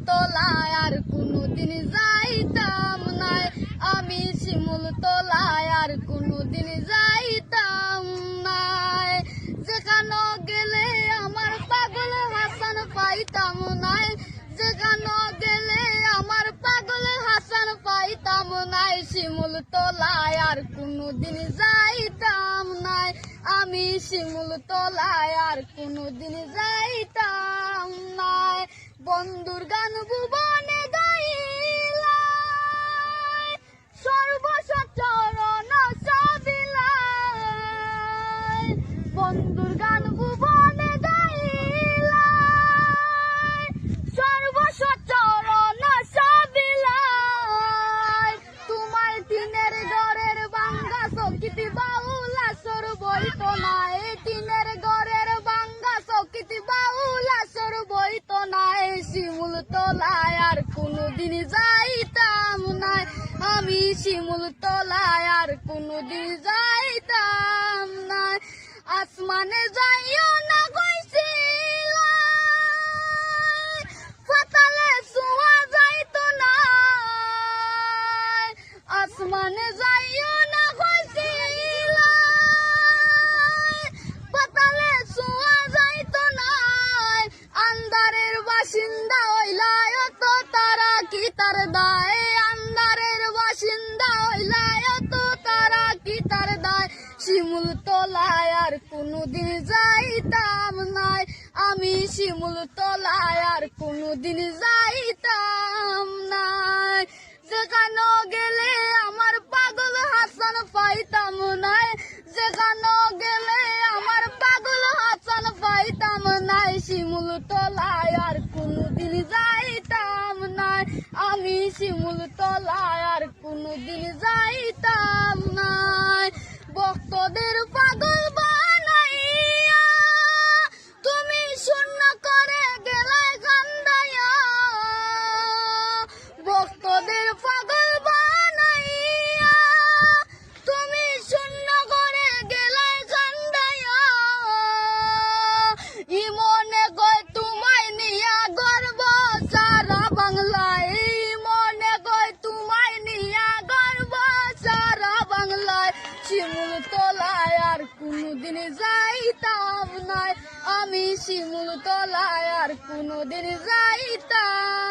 তলায় আর কোনোদিন যাইতাম নাই, আমি শিমুল তলায় আর কোনোদিন যাইতাম নাই। যেখানে গেলে আমার পাগল হাসান পাইতাম নাই, যেখানে গেলে আমার পাগল হাসান পাইতাম নাই। শিমুল তলায় আর কোনোদিন যাইতাম নাই, আমি শিমুল তলায় আর কোনোদিন যাইতাম নাই। বন্ধুর গান ভুবনে গাইলাই, সর্বসচরণ সবিলাই। বন্ধুর গান ভুবনে গাইলাই, সর্বসচরণ সবিলাই। তোমার টিনের ঘরের ভাঙ্গা চৌকিতে বাউল আসর বইত নাই, টিনের ঘরের ভাঙ্গা চৌকিতে বাউল আসর বইত নাই। শিমুল তলায় আর কোনোদিন যাইতাম নাই, আমি শিমুল তলায় আর কোনোদিন যাইতাম নাই। আসমানে যাইও না কইছিলাই, পাতালে ছোঁয়া যাইতো না। আসমানে যাইও না কইছিলাই, পাতালে ছোঁয়া যাইতো না। আন্ধারের বাসিন্দা হইলাই অত তারা কি তার দায়, আন্ধারের বাসিন্দা হইলাই অত তারা কি তার দায়। শিমুল তলায় আর কোনোদিন যাইতাম নাই, আমি শিমুল তলায় আর কোনোদিন যাইতাম নাই। যেখানে গেলে আমার পাগল হাসান পাইতাম নাই, যেখানে গেলে আমার পাগল হাসান পাইতাম নাই। শিমুল তলায় আর কোনোদিন যাইতাম নাই, আমি শিমুল তলায় আর কোনোদিন যাইতাম নাই। ভক্তদের পাগল বানাইয়া তুমি শূন্য করে গেলে কান্দাইয়া, ভক্তদের পাগল বানাইয়া তুমি শূন্য করে গেলে কান্দাইয়া। ইমনে কয় তোমায় নিয়া গর্ব সারা বাংলায়, ইমনে কয় তোমায় নিয়া গর্ব সারা বাংলায়। শিমুল তলায় আর কোনোদিন যাইতাম নাই, আমি শিমুল তলায় আর কোনোদিন যাইতাম